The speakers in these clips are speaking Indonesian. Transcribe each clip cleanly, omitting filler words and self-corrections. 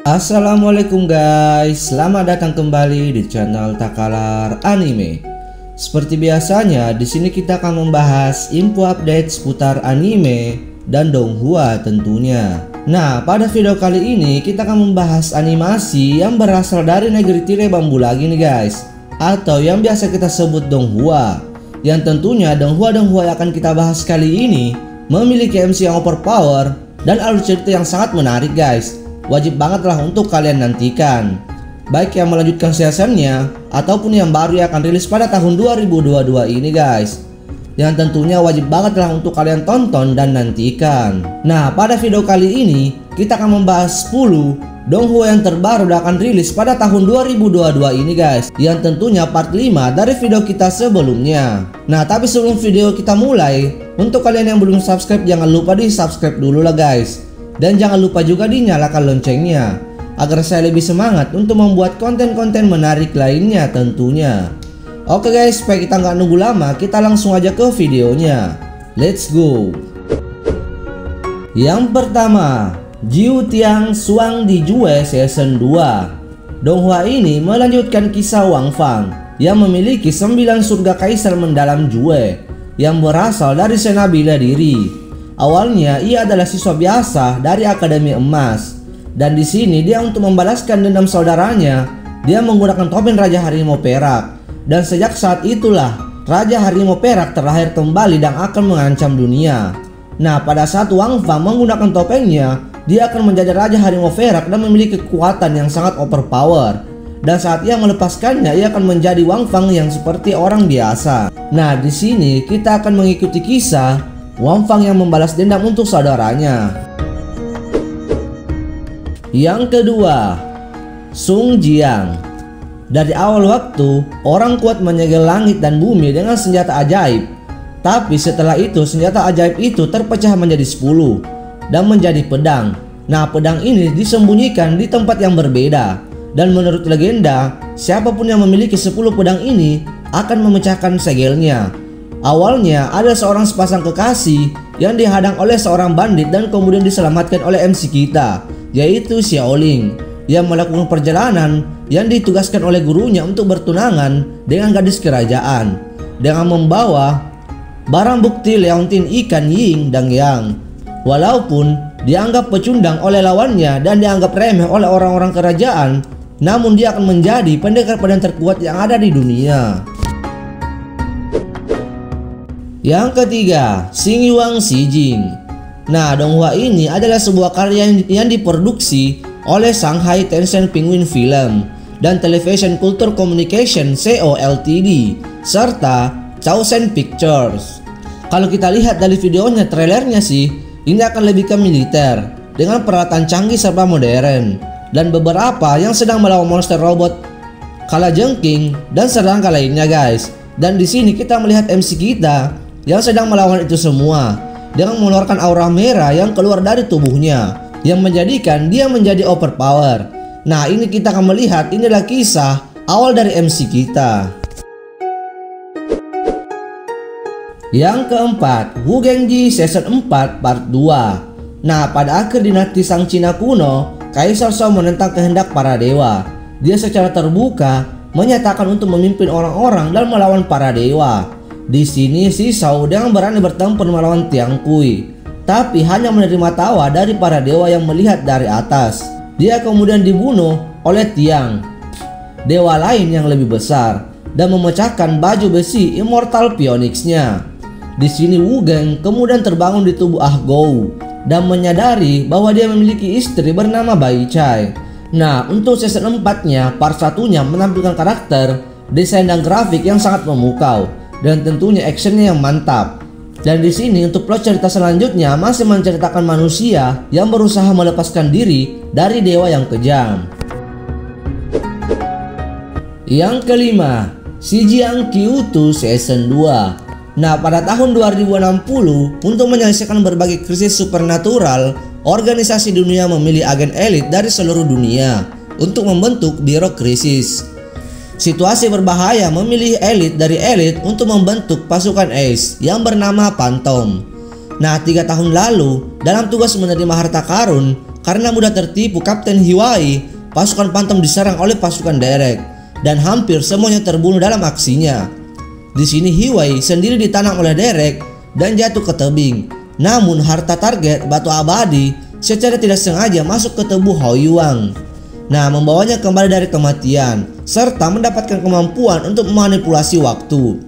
Assalamualaikum guys, selamat datang kembali di channel Takalar Anime. Seperti biasanya, di sini kita akan membahas info update seputar anime dan donghua tentunya. Nah, pada video kali ini kita akan membahas animasi yang berasal dari negeri tirai bambu lagi nih guys, atau yang biasa kita sebut donghua. Yang tentunya donghua-donghua yang akan kita bahas kali ini memiliki MC yang overpower dan alur cerita yang sangat menarik guys. Wajib banget lah untuk kalian nantikan, baik yang melanjutkan seasonnya ataupun yang baru yang akan rilis pada tahun 2022 ini guys. Yang tentunya wajib banget lah untuk kalian tonton dan nantikan. Nah, pada video kali ini kita akan membahas 10 donghua yang terbaru dan akan rilis pada tahun 2022 ini guys, yang tentunya part 5 dari video kita sebelumnya. Nah, tapi sebelum video kita mulai, untuk kalian yang belum subscribe jangan lupa di subscribe dulu lah guys. Dan jangan lupa juga dinyalakan loncengnya, agar saya lebih semangat untuk membuat konten-konten menarik lainnya tentunya. Oke guys, supaya kita nggak nunggu lama, kita langsung aja ke videonya. Let's go. Yang pertama, Jiu Tiang Suang Di Jue Season 2. Donghua ini melanjutkan kisah Wang Fang yang memiliki 9 surga kaisar mendalam Jue yang berasal dari sena bela diri. Awalnya ia adalah siswa biasa dari Akademi Emas, dan di sini dia untuk membalaskan dendam saudaranya, dia menggunakan topeng Raja Harimau Perak. Dan sejak saat itulah Raja Harimau Perak terlahir kembali dan akan mengancam dunia. Nah, pada saat Wang Fang menggunakan topengnya, dia akan menjadi Raja Harimau Perak dan memiliki kekuatan yang sangat overpower. Dan saat ia melepaskannya, ia akan menjadi Wang Fang yang seperti orang biasa. Nah, di sini kita akan mengikuti kisah Wang Fang yang membalas dendam untuk saudaranya. Yang kedua, Sung Jiang. Dari awal waktu, orang kuat menyegel langit dan bumi dengan senjata ajaib. Tapi setelah itu senjata ajaib itu terpecah menjadi 10 dan menjadi pedang. Nah, pedang ini disembunyikan di tempat yang berbeda. Dan menurut legenda, siapapun yang memiliki 10 pedang ini akan memecahkan segelnya. Awalnya ada seorang sepasang kekasih yang dihadang oleh seorang bandit dan kemudian diselamatkan oleh MC kita, yaitu Xiaoling, yang melakukan perjalanan yang ditugaskan oleh gurunya untuk bertunangan dengan gadis kerajaan dengan membawa barang bukti leontin ikan Ying dan Yang. Walaupun dianggap pecundang oleh lawannya dan dianggap remeh oleh orang-orang kerajaan, namun dia akan menjadi pendekar pedang terkuat yang ada di dunia. Yang ketiga, Xing Yuang Xi Jing. Nah, donghua ini adalah sebuah karya yang diproduksi oleh Shanghai Tencent Penguin Film dan Television Culture Communication Co Ltd serta Chaosen Pictures. Kalau kita lihat dari videonya, trailernya sih ini akan lebih ke militer dengan peralatan canggih serba modern dan beberapa yang sedang melawan monster robot kalajengking dan serangga lainnya guys. Dan di sini kita melihat MC kita yang sedang melawan itu semua dengan mengeluarkan aura merah yang keluar dari tubuhnya yang menjadikan dia menjadi overpower. Nah, ini kita akan melihat inilah kisah awal dari MC kita. Yang keempat, Wu Gengji Season 4 Part 2. Nah, pada akhir dinasti Sang Cina kuno, Kaisar Shao menentang kehendak para dewa. Dia secara terbuka menyatakan untuk memimpin orang-orang dan melawan para dewa. Di sini si Shao dengan berani bertempur melawan Tiang Kui, tapi hanya menerima tawa dari para dewa yang melihat dari atas. Dia kemudian dibunuh oleh Tiang, dewa lain yang lebih besar, dan memecahkan baju besi Immortal Phoenix-nya. Di sini Wu Geng kemudian terbangun di tubuh Ah Gou dan menyadari bahwa dia memiliki istri bernama Bai Chai. Nah, untuk season 4-nya, part 1-nya menampilkan karakter, desain dan grafik yang sangat memukau dan tentunya actionnya yang mantap. Dan di sini untuk plot cerita selanjutnya masih menceritakan manusia yang berusaha melepaskan diri dari dewa yang kejam. Yang kelima, Xijiang Qiutu Season 2. Nah, pada tahun 2060 untuk menyelesaikan berbagai krisis supernatural, organisasi dunia memilih agen elit dari seluruh dunia untuk membentuk Biro Krisis. Situasi berbahaya memilih elit dari elit untuk membentuk pasukan Ace yang bernama Phantom. Nah, 3 tahun lalu dalam tugas menerima harta karun, karena mudah tertipu Kapten Hiwai, pasukan Phantom diserang oleh pasukan Derek dan hampir semuanya terbunuh dalam aksinya. Di sini Hiwai sendiri ditanam oleh Derek dan jatuh ke tebing. Namun harta target batu abadi secara tidak sengaja masuk ke tubuh Hao Yuang. Nah, membawanya kembali dari kematian serta mendapatkan kemampuan untuk memanipulasi waktu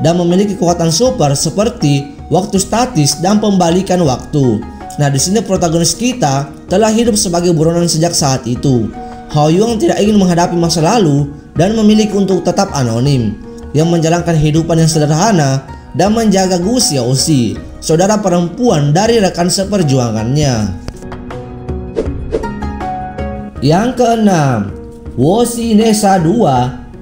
dan memiliki kekuatan super seperti waktu statis dan pembalikan waktu. Nah, di sini protagonis kita telah hidup sebagai buronan sejak saat itu. Hao Yuang tidak ingin menghadapi masa lalu dan memilih untuk tetap anonim, yang menjalankan kehidupan yang sederhana dan menjaga Gu Xiaoxi, saudara perempuan dari rekan seperjuangannya. Yang keenam, Woxi Nesa II,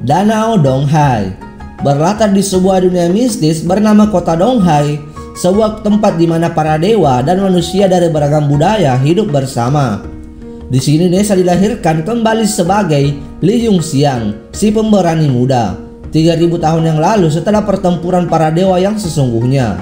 Danau Donghai. Berlatar di sebuah dunia mistis bernama Kota Donghai, sebuah tempat di mana para dewa dan manusia dari beragam budaya hidup bersama. Di sini Nesa dilahirkan kembali sebagai Li Yongxiang, si pemberani muda, 3000 tahun yang lalu setelah pertempuran para dewa yang sesungguhnya.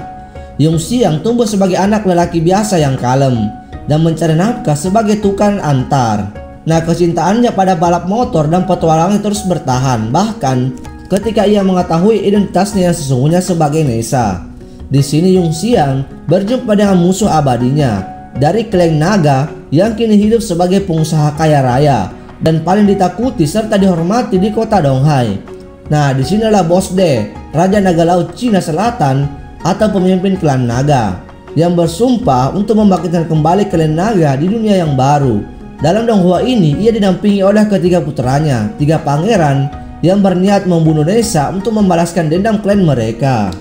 Yongxiang tumbuh sebagai anak lelaki biasa yang kalem dan mencari nafkah sebagai tukang antar. Nah, kecintaannya pada balap motor dan petualangan terus bertahan, bahkan ketika ia mengetahui identitasnya yang sesungguhnya sebagai Nesa. Di sini Yongxiang berjumpa dengan musuh abadinya dari klan naga yang kini hidup sebagai pengusaha kaya raya dan paling ditakuti serta dihormati di kota Donghai. Nah, disinilah Bos De, Raja Naga Laut Cina Selatan atau pemimpin klan naga, yang bersumpah untuk membangkitkan kembali klan naga di dunia yang baru. Dalam Donghua ini, ia didampingi oleh ketiga putranya, 3 pangeran yang berniat membunuh Nesa untuk membalaskan dendam klan mereka.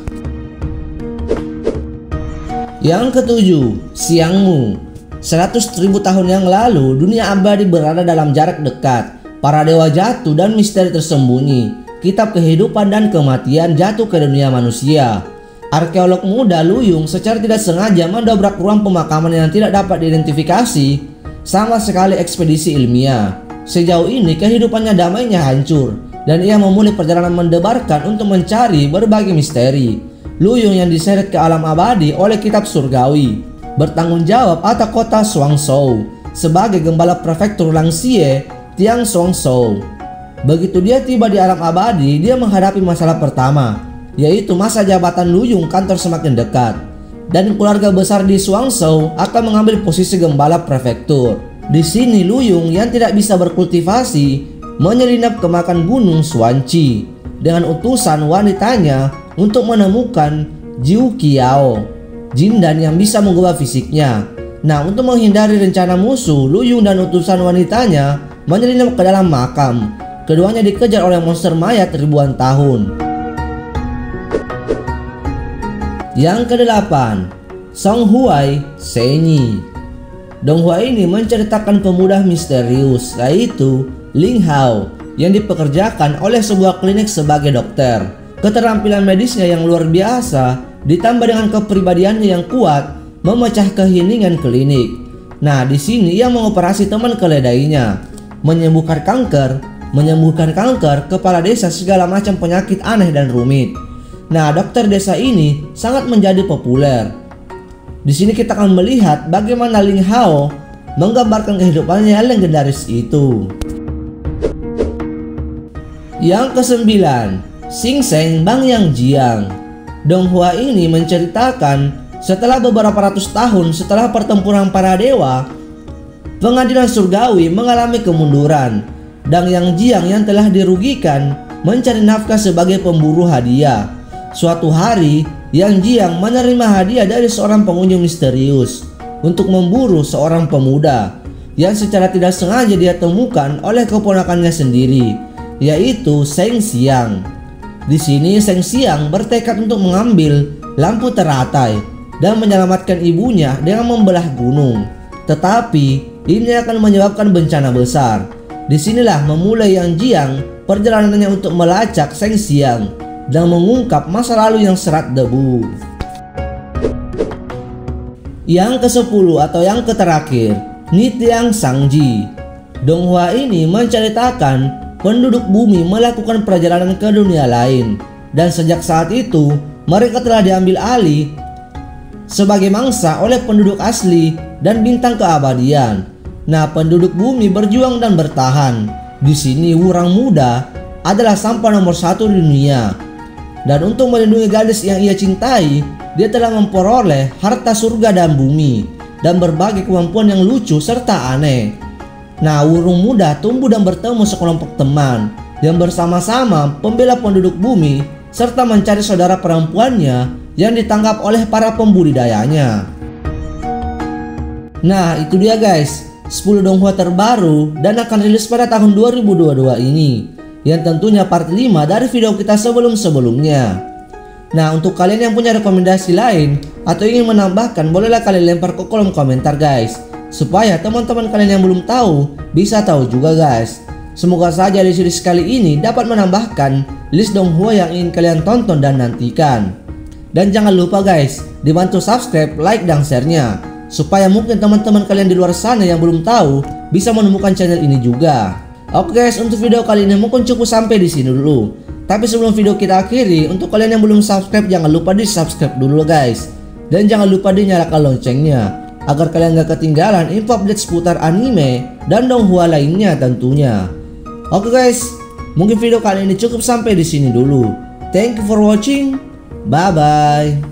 Yang ketujuh, Xiangmu. 100.000 tahun yang lalu, dunia abadi berada dalam jarak dekat. Para dewa jatuh dan misteri tersembunyi, kitab kehidupan dan kematian jatuh ke dunia manusia. Arkeolog muda Lu Yong secara tidak sengaja mendobrak ruang pemakaman yang tidak dapat diidentifikasi, sama sekali ekspedisi ilmiah. Sejauh ini kehidupannya damainya hancur dan ia memulai perjalanan mendebarkan untuk mencari berbagai misteri. Lu Yong yang diseret ke alam abadi oleh kitab surgawi bertanggung jawab atas kota Shuangshou sebagai gembala prefektur Langxie Tiang Shuangshou. Begitu dia tiba di alam abadi, dia menghadapi masalah pertama, yaitu masa jabatan Lu Yong kantor semakin dekat dan keluarga besar di Shuangshou akan mengambil posisi gembala prefektur. Di sini Lu Yong yang tidak bisa berkultivasi menyelinap ke makan gunung Xuanqi dengan utusan wanitanya untuk menemukan Jiu Qiao, jindan yang bisa mengubah fisiknya. Nah, untuk menghindari rencana musuh, Lu Yong dan utusan wanitanya menyelinap ke dalam makam. Keduanya dikejar oleh monster mayat ribuan tahun. Yang kedelapan, Song Huai Senyi. Donghua ini menceritakan pemuda misterius, yaitu Ling Hao, yang dipekerjakan oleh sebuah klinik sebagai dokter. Keterampilan medisnya yang luar biasa ditambah dengan kepribadiannya yang kuat memecah keheningan klinik. Nah, di sini ia mengoperasi teman keledainya, menyembuhkan kanker kepala desa, segala macam penyakit aneh dan rumit. Nah, dokter desa ini sangat menjadi populer. Di sini kita akan melihat bagaimana Ling Hao menggambarkan kehidupannya yang legendaris itu. Yang kesembilan, Xing Sheng Bang Yang Jiang. Donghua ini menceritakan setelah beberapa ratus tahun setelah pertempuran para dewa, pengadilan surgawi mengalami kemunduran. Dan Yang Jiang yang telah dirugikan mencari nafkah sebagai pemburu hadiah. Suatu hari, Yang Jiang menerima hadiah dari seorang pengunjung misterius untuk memburu seorang pemuda yang secara tidak sengaja dia temukan oleh keponakannya sendiri, yaitu Sheng Xiang. Di sini Sheng Xiang bertekad untuk mengambil lampu teratai dan menyelamatkan ibunya dengan membelah gunung. Tetapi ini akan menyebabkan bencana besar. Disinilah memulai Yang Jiang perjalanannya untuk melacak Sheng Xiang dan mengungkap masa lalu yang serat debu. Yang ke-10 atau yang terakhir, Nitiang Shangji. Donghua ini menceritakan penduduk bumi melakukan perjalanan ke dunia lain, dan sejak saat itu mereka telah diambil alih sebagai mangsa oleh penduduk asli dan bintang keabadian. Nah, penduduk bumi berjuang dan bertahan. Di sini Wurang Muda adalah sampah nomor 1 di dunia. Dan untuk melindungi gadis yang ia cintai, dia telah memperoleh harta surga dan bumi dan berbagai kemampuan yang lucu serta aneh. Nah, Wurang Muda tumbuh dan bertemu sekelompok teman yang bersama-sama membela penduduk bumi serta mencari saudara perempuannya yang ditangkap oleh para pembudidayanya. Nah, itu dia guys, 10 donghua terbaru dan akan rilis pada tahun 2022 ini, yang tentunya part 5 dari video kita sebelum-sebelumnya. Nah, untuk kalian yang punya rekomendasi lain atau ingin menambahkan, bolehlah kalian lempar ke kolom komentar guys, supaya teman-teman kalian yang belum tahu bisa tahu juga guys. Semoga saja di series kali ini dapat menambahkan list donghua yang ingin kalian tonton dan nantikan. Dan jangan lupa guys, dibantu subscribe, like, dan share-nya, supaya mungkin teman-teman kalian di luar sana yang belum tahu bisa menemukan channel ini juga. Oke guys, untuk video kali ini mungkin cukup sampai di sini dulu. Tapi sebelum video kita akhiri, untuk kalian yang belum subscribe jangan lupa di subscribe dulu guys. Dan jangan lupa dinyalakan loncengnya, agar kalian gak ketinggalan info update seputar anime dan donghua lainnya tentunya. Oke guys, mungkin video kali ini cukup sampai di sini dulu. Thank you for watching. Bye bye.